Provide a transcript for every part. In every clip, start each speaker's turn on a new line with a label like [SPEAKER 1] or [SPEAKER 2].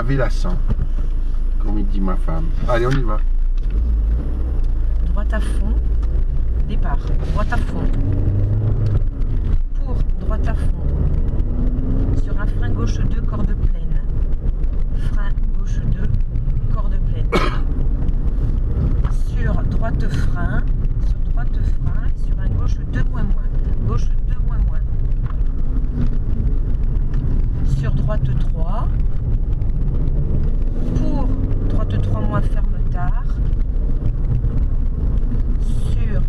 [SPEAKER 1] laver la sang, comme il dit ma femme. Allez, on y va.
[SPEAKER 2] Droite à fond, départ, droite à fond. Pour droite à fond, sur un frein gauche 2, corde pleine. Frein gauche 2, corde pleine. Sur droite frein, sur un gauche 2 moins moins. Gauche 2 moins moins. Sur droite 3. Pour droite 3 moins ferme tard. Sur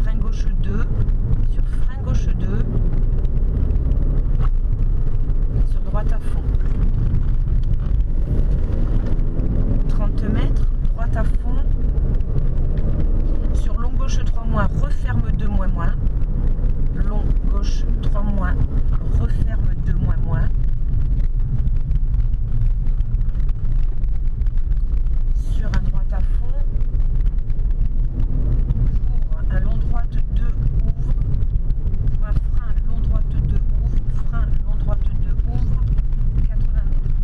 [SPEAKER 2] frein gauche 2. Sur frein gauche 2. Sur droite à fond. 30 mètres, droite à fond. Sur long gauche 3 moins, referme 2 moins moins. Long gauche 3 moins, referme 2 moins moins. Sur un droite à fond. Pour un long droite 2 ouvre. Pour un frein long droite 2 ouvre. Frein long droite 2 ouvre. 80 mètres.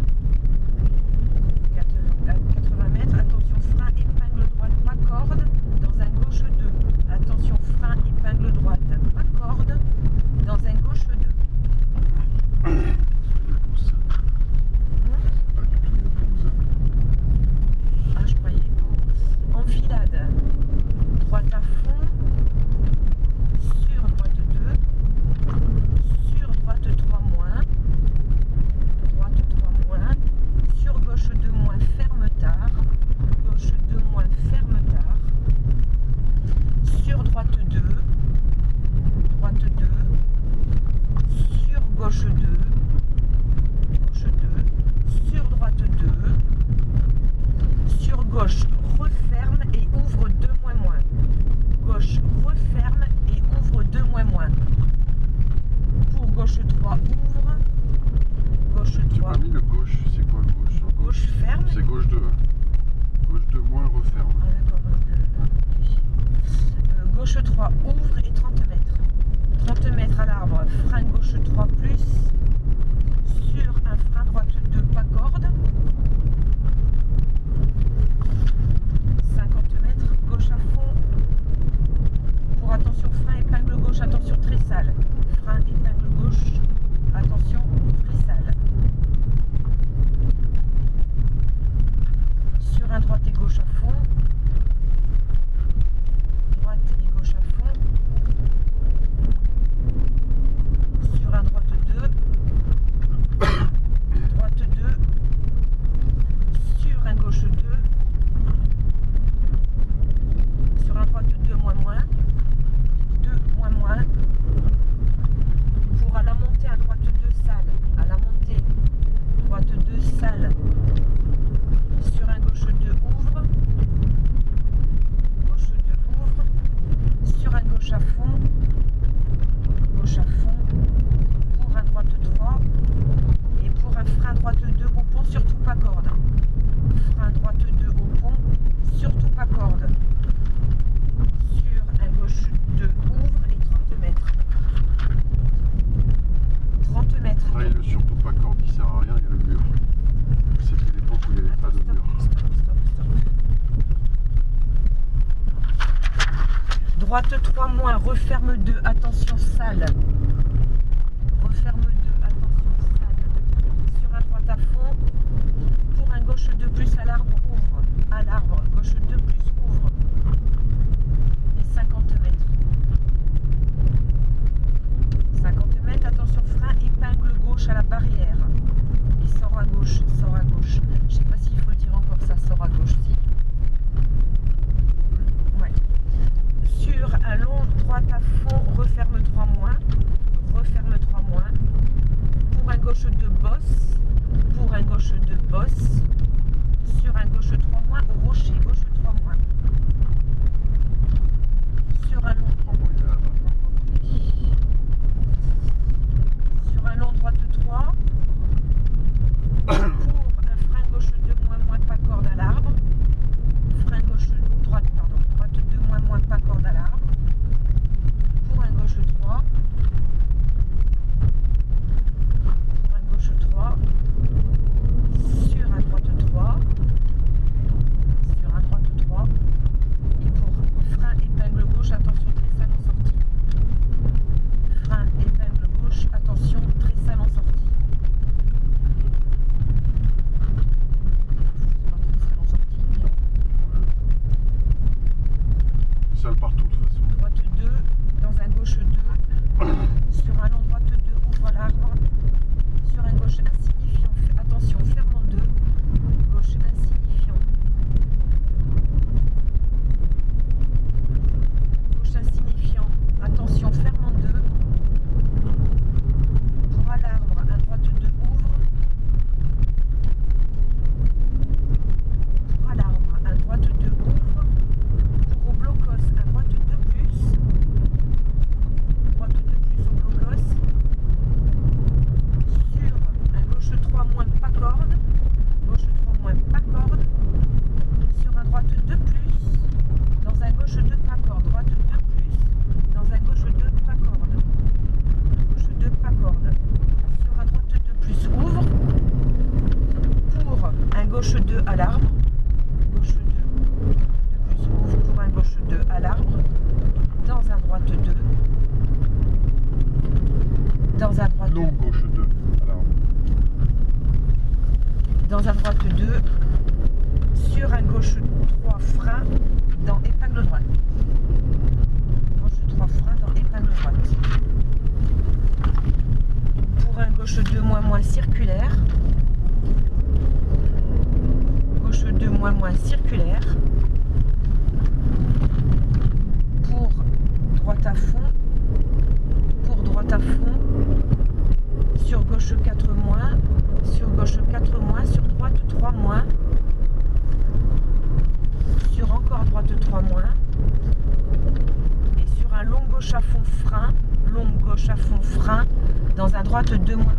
[SPEAKER 2] 80 mètres. Attention, frein épingle droite, pas corde. Dans un gauche 2. Attention, frein épingle droite, pas corde. Dans un gauche 2.
[SPEAKER 1] Pas du tout une pause.
[SPEAKER 2] Ah, je croyais. Enfilade. Droite à fond. Sur droite 2. Sur droite 3 moins. Droite 3 moins. Sur gauche 2 moins, ferme tard. Gauche 2 moins, ferme tard. Sur droite 2. Droite 2. Sur gauche 2. Gauche 2. Sur droite 2. Sur gauche, referme et ouvre 2 moins moins. Gauche, referme et ouvre 2 moins moins. Pour gauche 3, ouvre. Gauche
[SPEAKER 1] J'ai
[SPEAKER 2] 3.
[SPEAKER 1] pas mis le gauche, c'est quoi le gauche?
[SPEAKER 2] Gauche ferme.
[SPEAKER 1] C'est gauche 2. Gauche 2 moins, referme.
[SPEAKER 2] Ah, d'accord. Gauche 3, ouvre et 30 mètres. 30 mètres à l'arbre, frein gauche 3 plus. Sur un frein droite 2, pas corde. 50 mètres, gauche à fond. Pour attention, frein épingle gauche, attention très sale. Frein épingle gauche, attention très sale. Sur un droite et gauche à fond. Droite et gauche à fond. Sur un droite 2. Droite 2. Sur un gauche 2. Sur un droite 2 moins moins. 2 moins moins. Pour à la montée à droite 2 sale. À la montée droite 2 sale. Sur un gauche 2 ouvre. Gauche 2 ouvre. Sur un gauche à fond. Gauche à fond. Pour un droite 3. Et pour un frein droite 2 au pont, surtout pas corde. Frein droite 2 au pont, surtout pas corde. Sur un gauche 2 ouvre et 30 mètres. 30 mètres.
[SPEAKER 1] Ah, et le surtout pas corde, il sert à rien, il y a le mur. C'était l'époque où il n'y avait pas de
[SPEAKER 2] Stop,
[SPEAKER 1] mur.
[SPEAKER 2] stop. Droite 3 moins, referme 2, attention sale. Referme 2, attention sale. Sur un droite à fond. Pour un gauche 2 plus à l'arbre, ouvre. À l'arbre, gauche 2 plus ouvre. Et 50 mètres. 50 mètres, attention frein, épingle gauche à la barrière. Et sort à gauche, sort à gauche. Je sais pas s'il faut le dire encore ça, sort à gauche, si. Ouais. Sur un long droite à fond, referme 3 moins. Referme 3 moins. Pour un gauche 2 bosse. Pour un gauche 2 bosse. Sur un gauche 3 dans un droite 2, sur un gauche 3 frein dans épingle droite. Gauche 3 frein dans épingle droite. Pour un gauche 2 moins circulaire. Gauche 2 moins circulaire. Pour droite à fond. Pour droite à fond. Sur gauche 4 moins. Sur gauche 4 moins. Sur droite 3 moins. Sur encore droite 3 moins. Et sur un long gauche à fond frein. Long gauche à fond frein. Dans un droite 2 moins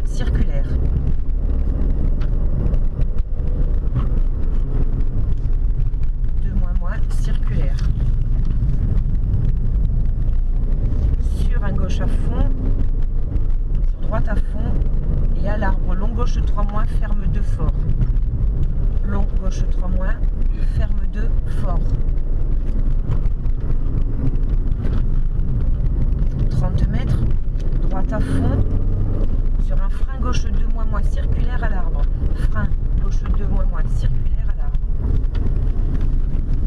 [SPEAKER 2] circulaire. Circulaire. Sur un gauche à fond, sur droite à fond et à l'arbre long gauche 3 moins, ferme 2 fort. Long gauche 3 moins, ferme 2 fort. 30 mètres, droite à fond, sur un frein gauche 2 moins circulaire à l'arbre. Frein gauche 2 moins circulaire à l'arbre.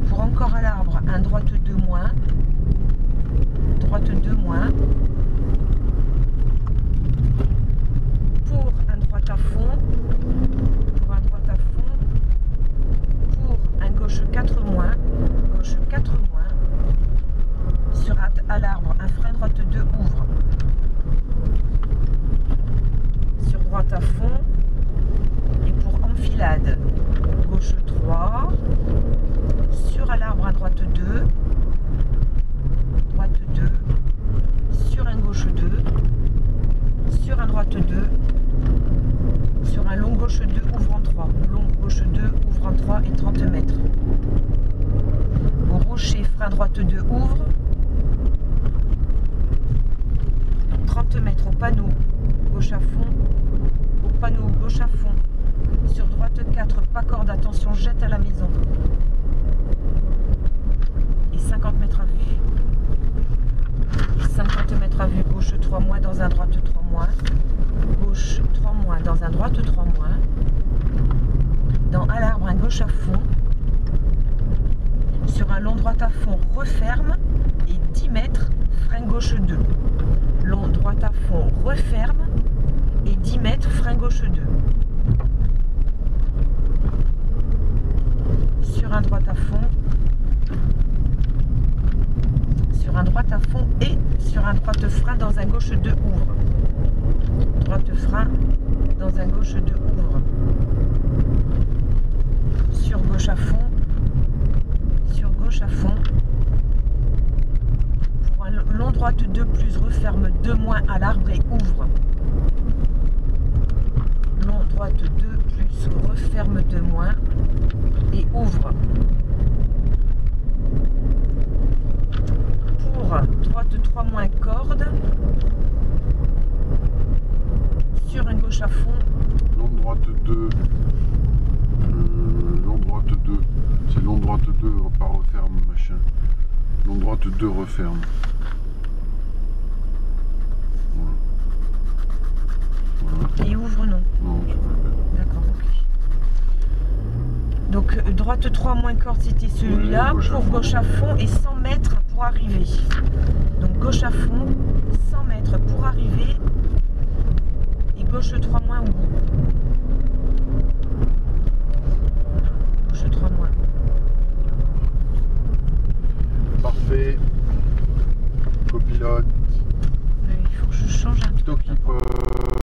[SPEAKER 2] Pour encore à l'arbre, un droite 2 moins, droite 2 moins. Pour un droite à fond, pour un droite à fond, pour un gauche 4 moins, gauche 4 moins. Sur à l'arbre, un frein droite 2 ouvre. Sur droite à fond, et pour enfilade, gauche 3. Sur à l'arbre à droite 2, droite 2, sur un gauche 2, sur un droite 2, sur un long gauche 2 ouvrant 3, long gauche 2 ouvrant 3 et 30 mètres. Au rocher, frein droite 2 ouvre, 30 mètres au panneau, gauche à fond, au panneau gauche à fond, sur droite 4, pas corde, attention, jette à la maison. 50 mètres à vue. 50 mètres à vue, gauche 3 moins dans un droite 3 moins. Gauche 3 moins dans un droite 3 moins. Dans à l'arbre, un gauche à fond. Sur un long droite à fond, referme. Et 10 mètres, frein gauche 2. Long droite à fond, referme. Et 10 mètres, frein gauche 2. Sur un droite à fond. Un droite à fond et sur un droite frein dans un gauche 2 ouvre. Droite frein dans un gauche 2 ouvre. Sur gauche à fond. Sur gauche à fond. Pour un long droite 2 plus, referme 2 moins à l'arbre et ouvre. Long droite 2 plus, referme 2 moins et ouvre. Droite 3 moins corde, sur un gauche à fond.
[SPEAKER 1] Long droite 2, long droite 2, c'est long droite 2, pas referme machin. Long droite 2 referme. Voilà.
[SPEAKER 2] Et ouvre non.
[SPEAKER 1] Non, c'est pas le peine.
[SPEAKER 2] D'accord, ok. Donc droite 3 moins corde, c'était celui-là,
[SPEAKER 1] oui,
[SPEAKER 2] pour gauche à fond et 100 mètres pour arriver. Donc gauche à fond, 100 mètres pour arriver et gauche 3 moins au bout.